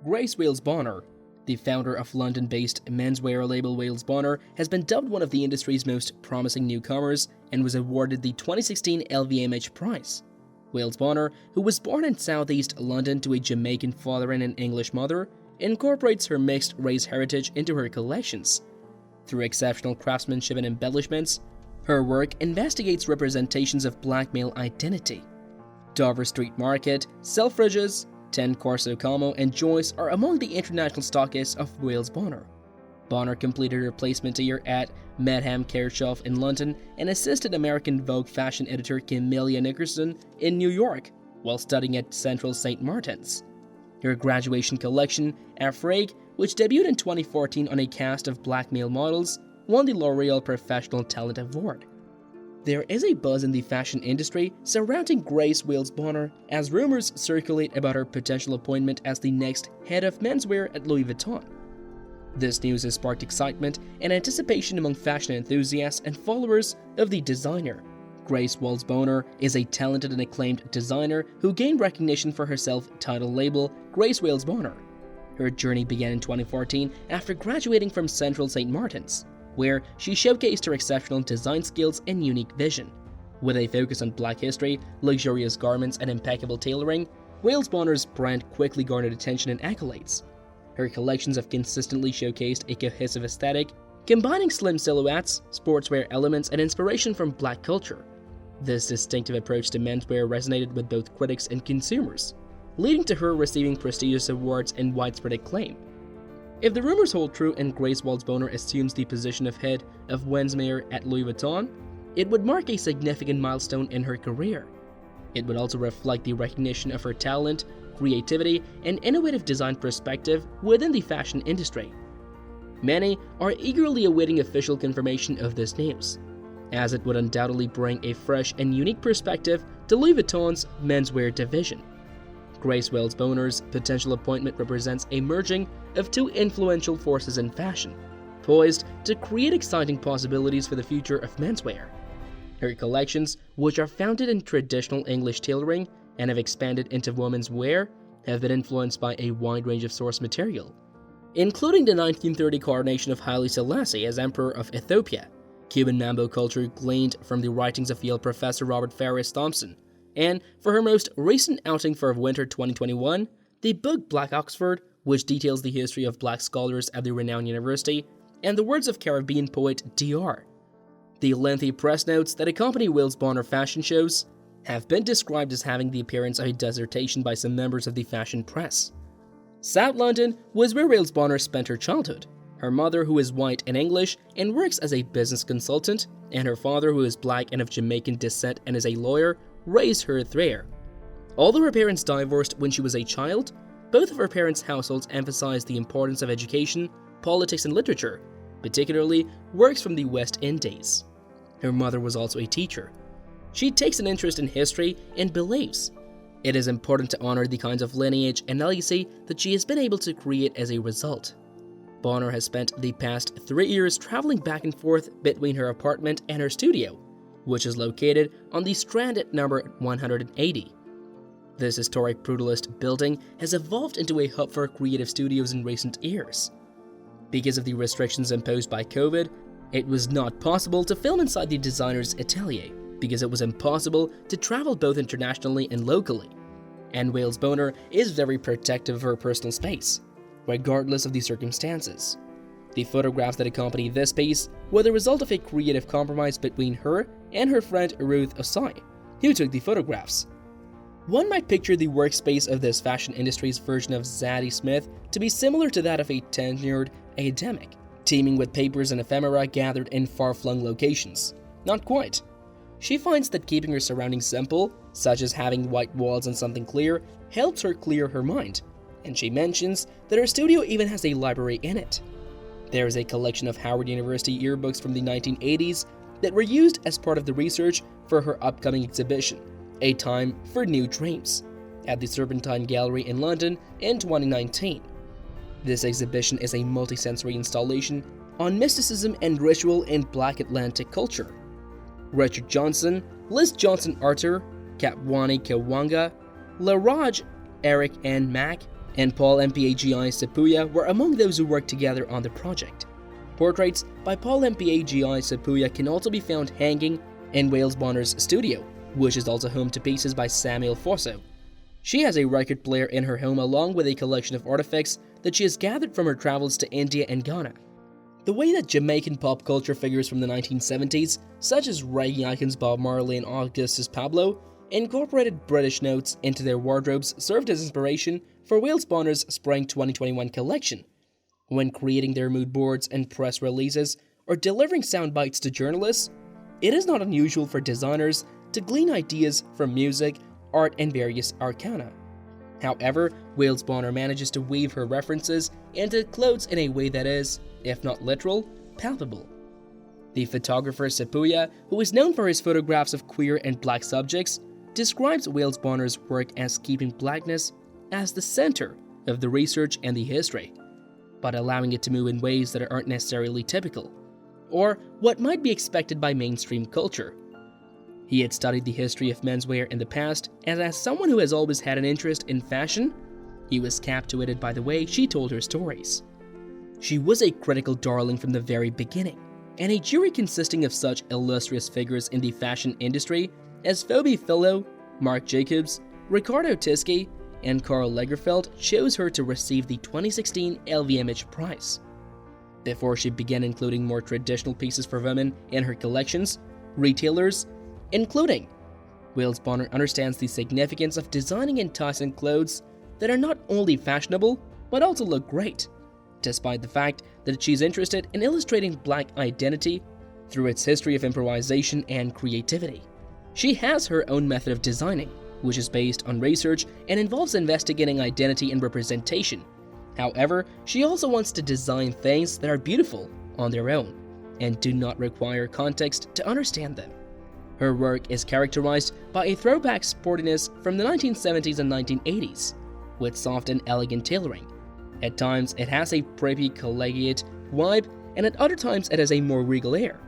Grace Wales Bonner, the founder of London-based menswear label Wales Bonner, has been dubbed one of the industry's most promising newcomers and was awarded the 2016 LVMH Prize. Wales Bonner, who was born in southeast London to a Jamaican father and an English mother, incorporates her mixed-race heritage into her collections. Through exceptional craftsmanship and embellishments, her work investigates representations of black male identity. Dover Street Market, Selfridges, 10 Corso Como, and Joyce are among the international stockists of Wales Bonner. Bonner completed her placement year at Madame Kirchhoff in London and assisted American Vogue fashion editor Camelia Nickerson in New York while studying at Central St. Martin's. Her graduation collection, Afrique, which debuted in 2014 on a cast of black male models, won the L'Oreal Professional Talent Award. There is a buzz in the fashion industry surrounding Grace Wales Bonner as rumors circulate about her potential appointment as the next head of menswear at Louis Vuitton. This news has sparked excitement and anticipation among fashion enthusiasts and followers of the designer. Grace Wales Bonner is a talented and acclaimed designer who gained recognition for her self-titled label, Grace Wales Bonner. Her journey began in 2014 after graduating from Central St. Martin's, where she showcased her exceptional design skills and unique vision. With a focus on Black history, luxurious garments, and impeccable tailoring, Wales Bonner's brand quickly garnered attention and accolades. Her collections have consistently showcased a cohesive aesthetic, combining slim silhouettes, sportswear elements, and inspiration from Black culture. This distinctive approach to menswear resonated with both critics and consumers, leading to her receiving prestigious awards and widespread acclaim. If the rumors hold true and Grace Wales Bonner assumes the position of head of menswear at Louis Vuitton, it would mark a significant milestone in her career. It would also reflect the recognition of her talent, creativity, and innovative design perspective within the fashion industry. Many are eagerly awaiting official confirmation of this news, as it would undoubtedly bring a fresh and unique perspective to Louis Vuitton's menswear division. Grace Wales Bonner's potential appointment represents a merging of two influential forces in fashion, poised to create exciting possibilities for the future of menswear. Her collections, which are founded in traditional English tailoring and have expanded into women's wear, have been influenced by a wide range of source material, including the 1930 coronation of Haile Selassie as Emperor of Ethiopia, Cuban Mambo culture gleaned from the writings of Yale professor Robert Farris Thompson, and for her most recent outing for winter 2021, the book Black Oxford, which details the history of Black scholars at the renowned university, and the words of Caribbean poet Dr. The lengthy press notes that accompany Wales Bonner fashion shows have been described as having the appearance of a dissertation by some members of the fashion press. South London was where Wales Bonner spent her childhood. Her mother, who is white and English and works as a business consultant, and her father, who is Black and of Jamaican descent and is a lawyer, raised her there. Although her parents divorced when she was a child, both of her parents' households emphasized the importance of education, politics, and literature, particularly works from the West Indies. Her mother was also a teacher. She takes an interest in history and believes it is important to honor the kinds of lineage and legacy that she has been able to create as a result. Bonner has spent the past 3 years traveling back and forth between her apartment and her studio, which is located on the Strand at number 180. This historic brutalist building has evolved into a hub for creative studios in recent years. Because of the restrictions imposed by COVID, it was not possible to film inside the designer's atelier, because it was impossible to travel both internationally and locally. And Wales Bonner is very protective of her personal space, regardless of the circumstances. The photographs that accompany this piece were the result of a creative compromise between her and her friend Ruth Osai, who took the photographs. One might picture the workspace of this fashion industry's version of Zadie Smith to be similar to that of a tenured academic, teeming with papers and ephemera gathered in far-flung locations. Not quite. She finds that keeping her surroundings simple, such as having white walls and something clear, helps her clear her mind, and she mentions that her studio even has a library in it. There is a collection of Howard University yearbooks from the 1980s that were used as part of the research for her upcoming exhibition, A Time for New Dreams, at the Serpentine Gallery in London in 2019. This exhibition is a multi-sensory installation on mysticism and ritual in Black Atlantic culture. Richard Johnson, Liz Johnson Arthur, Kapwani Kawanga, Laraj Eric N. Mack, and Paul Mpagi Sepuya were among those who worked together on the project. Portraits by Paul Mpagi Sepuya can also be found hanging in Wales Bonner's studio, which is also home to pieces by Samuel Fosso. She has a record player in her home along with a collection of artifacts that she has gathered from her travels to India and Ghana. The way that Jamaican pop culture figures from the 1970s, such as reggae icons Bob Marley and Augustus Pablo, incorporated British notes into their wardrobes served as inspiration for Wales Bonner's Spring 2021 collection. When creating their mood boards and press releases or delivering sound bites to journalists, it is not unusual for designers to glean ideas from music, art, and various arcana. However, Wales Bonner manages to weave her references into clothes in a way that is, if not literal, palpable. The photographer Sepuya, who is known for his photographs of queer and black subjects, describes Wales Bonner's work as keeping blackness as the center of the research and the history, but allowing it to move in ways that aren't necessarily typical, or what might be expected by mainstream culture. He had studied the history of menswear in the past, and as someone who has always had an interest in fashion, he was captivated by the way she told her stories. She was a critical darling from the very beginning, and a jury consisting of such illustrious figures in the fashion industry as Phoebe Philo, Marc Jacobs, Riccardo Tisci, and Karl Lagerfeld chose her to receive the 2016 LVMH Prize. Before she began including more traditional pieces for women in her collections, retailers, including Wales Bonner understands the significance of designing enticing clothes that are not only fashionable, but also look great, despite the fact that she's interested in illustrating Black identity through its history of improvisation and creativity. She has her own method of designing, which is based on research and involves investigating identity and representation. However, she also wants to design things that are beautiful on their own and do not require context to understand them. Her work is characterized by a throwback sportiness from the 1970s and 1980s, with soft and elegant tailoring. At times, it has a preppy collegiate vibe, and at other times it has a more regal air.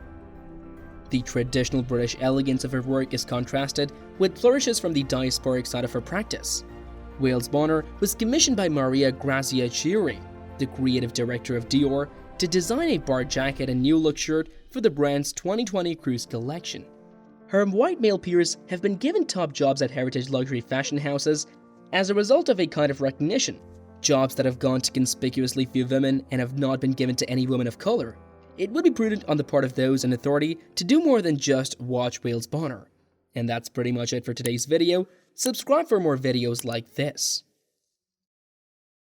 The traditional British elegance of her work is contrasted with flourishes from the diasporic side of her practice. Wales Bonner was commissioned by Maria Grazia Chiuri, the creative director of Dior, to design a bar jacket and new look shirt for the brand's 2020 cruise collection. Her white male peers have been given top jobs at heritage luxury fashion houses as a result of a kind of recognition, jobs that have gone to conspicuously few women and have not been given to any women of color. It would be prudent on the part of those in authority to do more than just watch Wales Bonner. And that's pretty much it for today's video. Subscribe for more videos like this.